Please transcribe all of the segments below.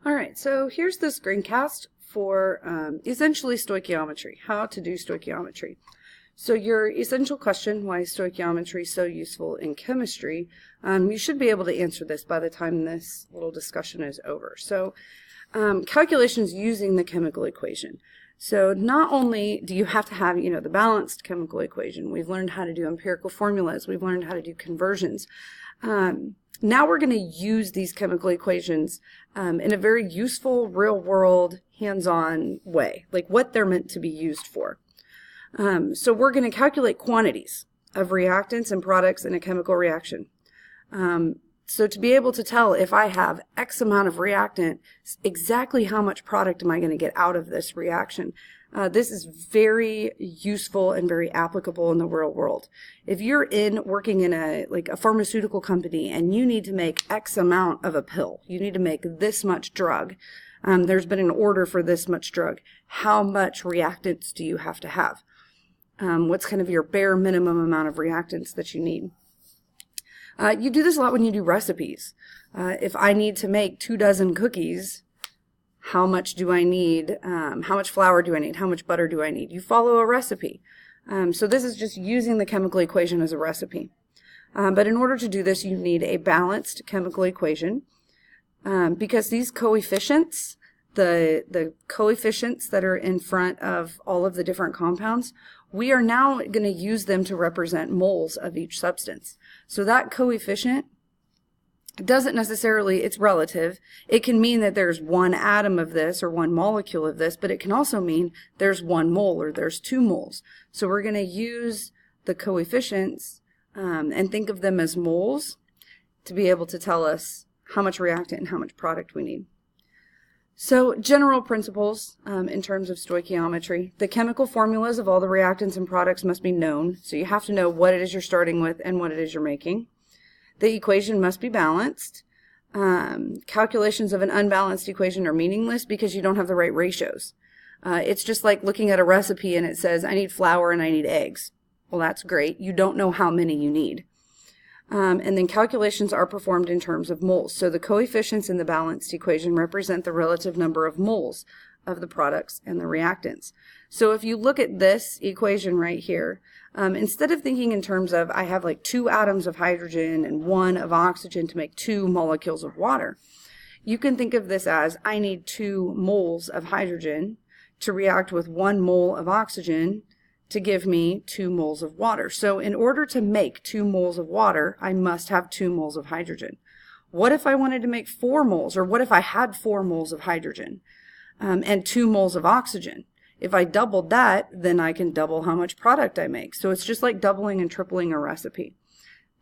All right, so here's the screencast for essentially stoichiometry, how to do stoichiometry. So your essential question, why is stoichiometry so useful in chemistry? You should be able to answer this by the time this little discussion is over. So calculations using the chemical equation. So not only do you have to have, the balanced chemical equation, we've learned how to do empirical formulas, we've learned how to do conversions. Now we're going to use these chemical equations in a very useful, real-world, hands-on way, like what they're meant to be used for. So we're going to calculate quantities of reactants and products in a chemical reaction. So to be able to tell if I have X amount of reactant, exactly how much product am I going to get out of this reaction? This is very useful and very applicable in the real world. If you're working in a pharmaceutical company and you need to make X amount of a pill, you need to make this much drug, there's been an order for this much drug, how much reactants do you have to have? What's kind of your bare minimum amount of reactants that you need? You do this a lot when you do recipes. If I need to make 24 cookies, how much do I need? How much flour do I need? How much butter do I need? You follow a recipe. So this is just using the chemical equation as a recipe. But in order to do this, you need a balanced chemical equation because these coefficients, the coefficients that are in front of all of the different compounds, we are now going to use them to represent moles of each substance. So that coefficient doesn't necessarily, it's relative. It can mean that there's one atom of this or one molecule of this, but it can also mean there's 1 mole or there's 2 moles. So we're going to use the coefficients and think of them as moles to be able to tell us how much reactant and how much product we need. So general principles in terms of stoichiometry. The chemical formulas of all the reactants and products must be known. So you have to know what it is you're starting with and what it is you're making. The equation must be balanced. Calculations of an unbalanced equation are meaningless because you don't have the right ratios. It's just like looking at a recipe and it says, I need flour and I need eggs. Well, that's great. You don't know how many you need. And then calculations are performed in terms of moles. So the coefficients in the balanced equation represent the relative number of moles of the products and the reactants. So if you look at this equation right here, instead of thinking in terms of I have like 2 atoms of hydrogen and 1 of oxygen to make 2 molecules of water, you can think of this as I need 2 moles of hydrogen to react with 1 mole of oxygen to give me 2 moles of water. So in order to make 2 moles of water, I must have 2 moles of hydrogen. What if I wanted to make 4 moles, or what if I had 4 moles of hydrogen and 2 moles of oxygen? If I doubled that, then I can double how much product I make. So it's just like doubling and tripling a recipe.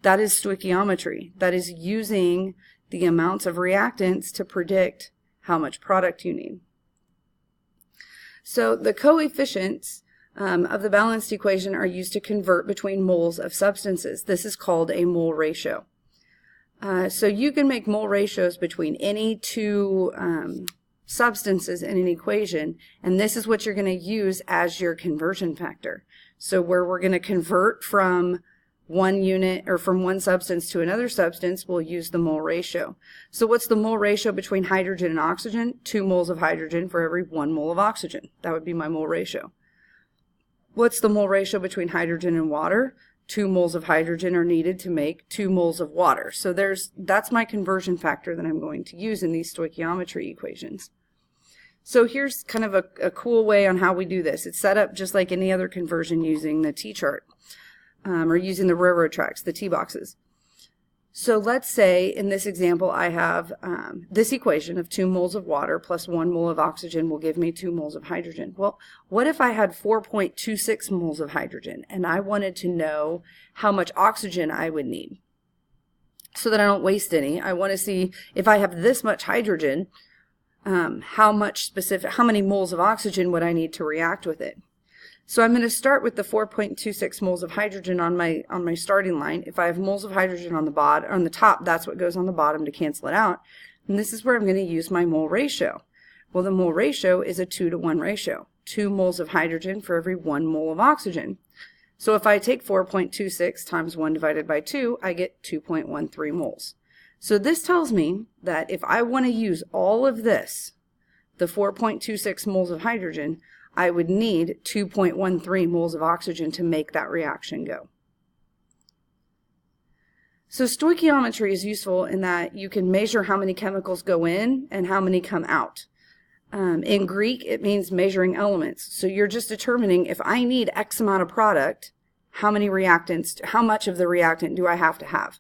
That is stoichiometry. That is using the amounts of reactants to predict how much product you need. So the coefficients of the balanced equation are used to convert between moles of substances. This is called a mole ratio. So you can make mole ratios between any 2 substances in an equation, and this is what you're going to use as your conversion factor. So where we're going to convert from one unit or from one substance to another substance, we'll use the mole ratio. So what's the mole ratio between hydrogen and oxygen? 2 moles of hydrogen for every 1 mole of oxygen. That would be my mole ratio. What's the mole ratio between hydrogen and water? 2 moles of hydrogen are needed to make 2 moles of water. So that's my conversion factor that I'm going to use in these stoichiometry equations. So here's kind of a cool way on how we do this. It's set up just like any other conversion using the T-chart or using the railroad tracks, the T-boxes. So let's say in this example I have this equation of 2 moles of water plus 1 mole of oxygen will give me 2 moles of hydrogen. Well, what if I had 4.26 moles of hydrogen and I wanted to know how much oxygen I would need so that I don't waste any? I want to see if I have this much hydrogen, how many moles of oxygen would I need to react with it? So I'm going to start with the 4.26 moles of hydrogen on my starting line. If I have moles of hydrogen on the top, that's what goes on the bottom to cancel it out. And this is where I'm going to use my mole ratio. Well, the mole ratio is a 2-to-1 ratio. 2 moles of hydrogen for every 1 mole of oxygen. So if I take 4.26 times 1 divided by 2, I get 2.13 moles. So this tells me that if I want to use all of this, the 4.26 moles of hydrogen, I would need 2.13 moles of oxygen to make that reaction go. So stoichiometry is useful in that you can measure how many chemicals go in and how many come out. In Greek, it means measuring elements. So you're just determining if I need X amount of product, how many reactants, how much of the reactant do I have to have?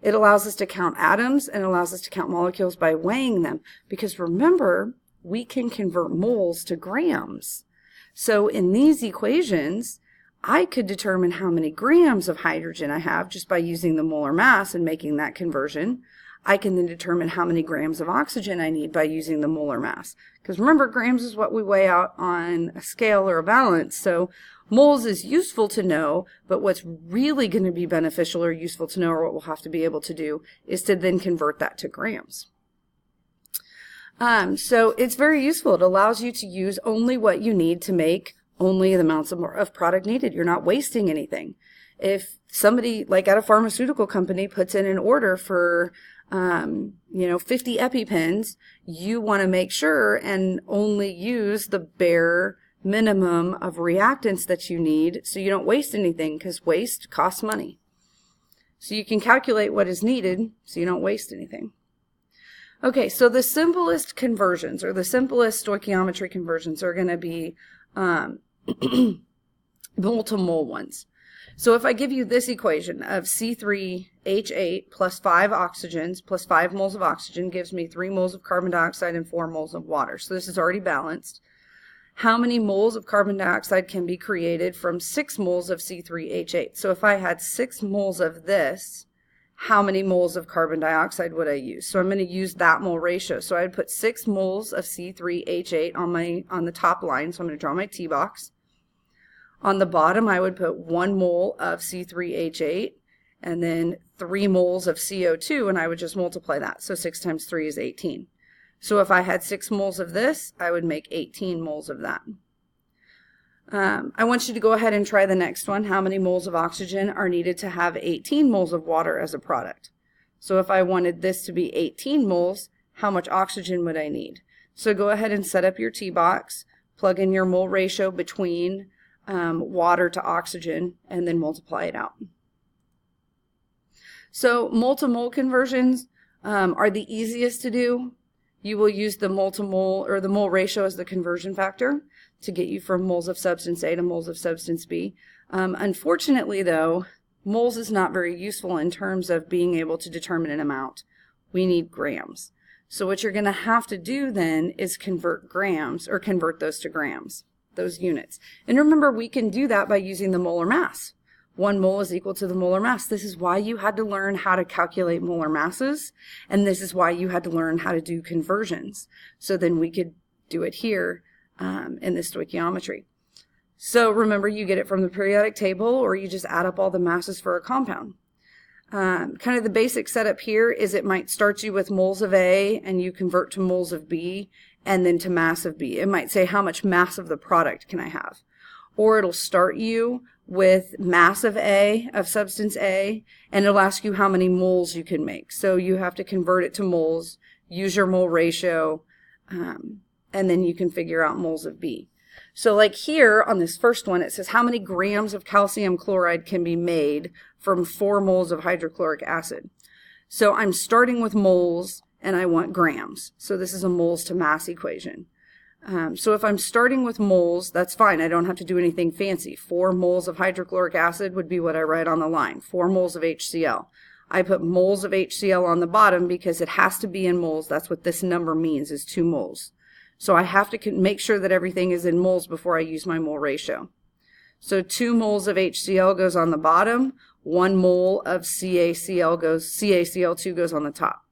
It allows us to count atoms and allows us to count molecules by weighing them. Because remember, we can convert moles to grams. So in these equations, I could determine how many grams of hydrogen I have just by using the molar mass and making that conversion. I can then determine how many grams of oxygen I need by using the molar mass. Because remember, grams is what we weigh out on a scale or a balance. So moles is useful to know, but what's really going to be beneficial or useful to know, or what we'll have to be able to do, is to then convert that to grams. So it's very useful. It allows you to use only what you need to make only the amounts of product needed. You're not wasting anything. If somebody, like at a pharmaceutical company, puts in an order for 50 EpiPens, you want to make sure and only use the bare minimum of reactants that you need so you don't waste anything, because waste costs money. So you can calculate what is needed so you don't waste anything. Okay, so the simplest conversions, or the simplest stoichiometry conversions, are going to be mole-to-mole ones. So if I give you this equation of C3H8 plus 5 oxygens plus 5 moles of oxygen gives me 3 moles of carbon dioxide and 4 moles of water. So this is already balanced. How many moles of carbon dioxide can be created from 6 moles of C3H8? So if I had 6 moles of this, how many moles of carbon dioxide would I use? So I'm going to use that mole ratio. So I'd put 6 moles of C3H8 on the top line. So I'm going to draw my T box. On the bottom, I would put 1 mole of C3H8 and then 3 moles of CO2, and I would just multiply that. So 6 times 3 is 18. So if I had 6 moles of this, I would make 18 moles of that. I want you to go ahead and try the next one. How many moles of oxygen are needed to have 18 moles of water as a product? So if I wanted this to be 18 moles, how much oxygen would I need? So go ahead and set up your T box, plug in your mole ratio between water to oxygen, and then multiply it out. So mole-to-mole conversions are the easiest to do. You will use the mole-to-mole or the mole ratio as the conversion factor to get you from moles of substance A to moles of substance B. Unfortunately, though, moles is not very useful in terms of being able to determine an amount. We need grams. So what you're going to have to do then is convert grams, or convert those to grams, those units. And remember, we can do that by using the molar mass. 1 mole is equal to the molar mass. This is why you had to learn how to calculate molar masses, and this is why you had to learn how to do conversions. So then we could do it here in this stoichiometry. So remember, you get it from the periodic table, or you just add up all the masses for a compound. Kind of the basic setup here is it might start you with moles of A, and you convert to moles of B, and then to mass of B. It might say, how much mass of the product can I have? Or it'll start you with mass of A, of substance A, and it'll ask you how many moles you can make. So you have to convert it to moles, use your mole ratio, and then you can figure out moles of B. So like here on this first one, it says how many grams of calcium chloride can be made from 4 moles of hydrochloric acid. So I'm starting with moles and I want grams. So this is a moles to mass equation. So if I'm starting with moles, that's fine. I don't have to do anything fancy. 4 moles of hydrochloric acid would be what I write on the line. 4 moles of HCl. I put moles of HCl on the bottom because it has to be in moles. That's what this number means, is 2 moles. So I have to make sure that everything is in moles before I use my mole ratio. So 2 moles of HCl goes on the bottom. 1 mole of CaCl2 goes on the top.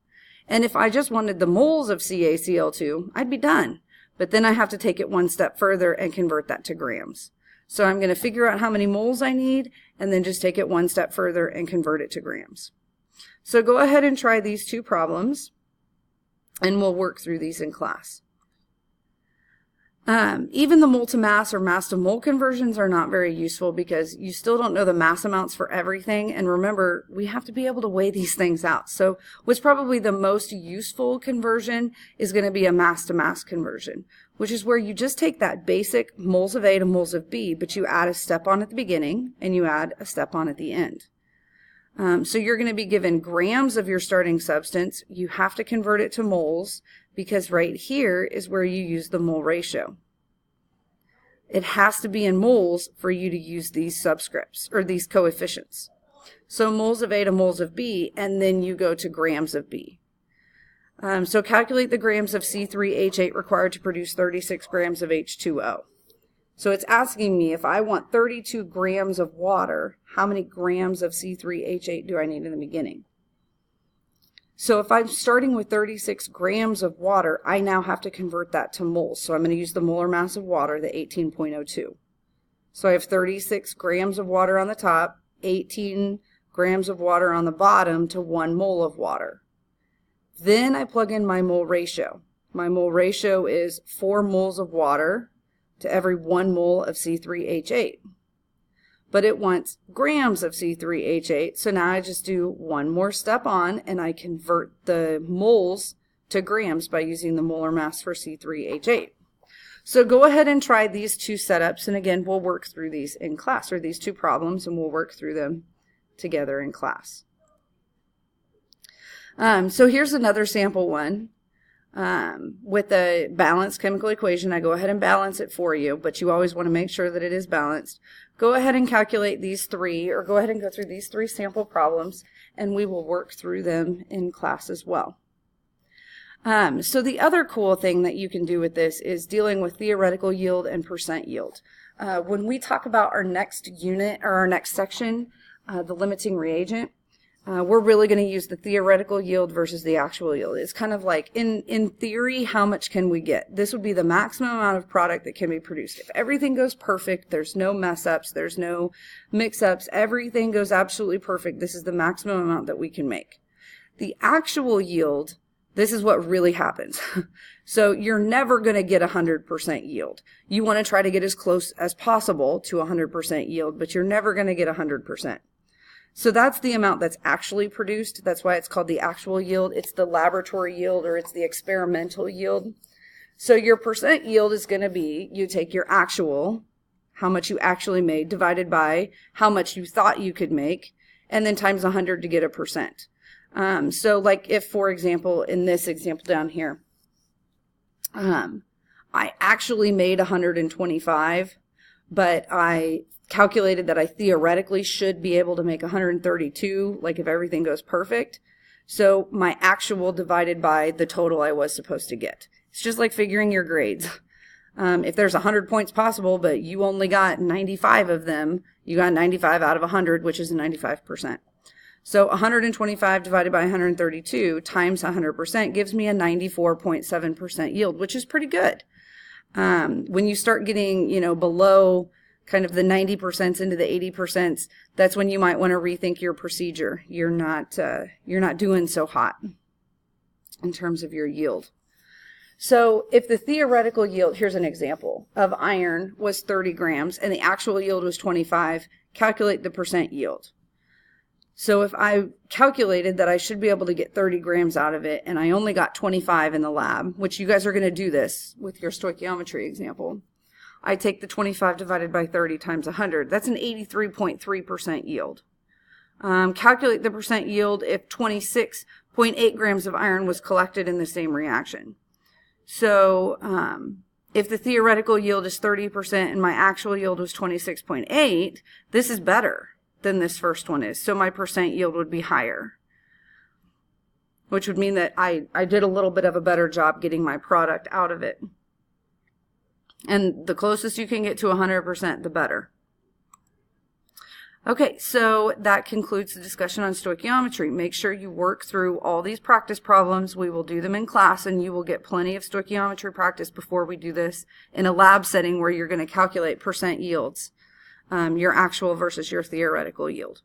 And if I just wanted the moles of CaCl2, I'd be done. But then I have to take it one step further and convert that to grams. So I'm going to figure out how many moles I need and then just take it one step further and convert it to grams. So go ahead and try these 2 problems, and we'll work through these in class. Even the mole to mass or mass to mole conversions are not very useful because you still don't know the mass amounts for everything. And remember, we have to be able to weigh these things out. So what's probably the most useful conversion is going to be a mass to mass conversion, which is where you just take that basic moles of A to moles of B, but you add a step on at the beginning and you add a step on at the end. So you're going to be given grams of your starting substance. You have to convert it to moles because right here is where you use the mole ratio. It has to be in moles for you to use these subscripts or these coefficients. So moles of A to moles of B, and then you go to grams of B. So calculate the grams of C3H8 required to produce 36 grams of H2O. So it's asking me if I want 32 grams of water, how many grams of C3H8 do I need in the beginning? So if I'm starting with 36 grams of water, I now have to convert that to moles. So I'm going to use the molar mass of water, the 18.02. So I have 36 grams of water on the top, 18 grams of water on the bottom to 1 mole of water. Then I plug in my mole ratio. My mole ratio is 4 moles of water to every 1 mole of C3H8. But it wants grams of C3H8, so now I just do one more step on and I convert the moles to grams by using the molar mass for C3H8. So go ahead and try these two setups, and again, we'll work through these in class, or these two problems, and we'll work through them together in class. So here's another sample one. With a balanced chemical equation, I go ahead and balance it for you, but you always want to make sure that it is balanced. Go ahead and calculate these three, or go ahead and go through these 3 sample problems, and we will work through them in class as well. So the other cool thing that you can do with this is dealing with theoretical yield and percent yield. When we talk about our next unit, or our next section, the limiting reagent, we're really going to use the theoretical yield versus the actual yield. It's kind of like, in theory, how much can we get? This would be the maximum amount of product that can be produced. If everything goes perfect, there's no mess-ups, there's no mix-ups, everything goes absolutely perfect, this is the maximum amount that we can make. The actual yield, this is what really happens. So you're never going to get 100% yield. You want to try to get as close as possible to 100% yield, but you're never going to get 100%. So that's the amount that's actually produced. That's why it's called the actual yield. It's the laboratory yield, or it's the experimental yield. So your percent yield is going to be, you take your actual, how much you actually made, divided by how much you thought you could make, and then times 100 to get a percent. So like if, for example, in this example down here, I actually made 125, but I calculated that I theoretically should be able to make 132, like if everything goes perfect. So my actual divided by the total I was supposed to get. It's just like figuring your grades. If there's 100 points possible, but you only got 95 of them, you got 95 out of 100, which is 95%. So 125 divided by 132 times 100% gives me a 94.7% yield, which is pretty good. When you start getting, below kind of the 90% into the 80%, that's when you might want to rethink your procedure. You're not doing so hot in terms of your yield. So if the theoretical yield, here's an example, of iron was 30 grams and the actual yield was 25, calculate the percent yield. So if I calculated that I should be able to get 30 grams out of it and I only got 25 in the lab, which you guys are going to do this with your stoichiometry example, I take the 25 divided by 30 times 100. That's an 83.3% yield. Calculate the percent yield if 26.8 grams of iron was collected in the same reaction. So if the theoretical yield is 30% and my actual yield was 26.8, this is better than this first one is. So my percent yield would be higher, which would mean that I did a little bit of a better job getting my product out of it. And the closest you can get to 100%, the better. Okay, so that concludes the discussion on stoichiometry. Make sure you work through all these practice problems. We will do them in class, and you will get plenty of stoichiometry practice before we do this in a lab setting where you're going to calculate percent yields, your actual versus your theoretical yield.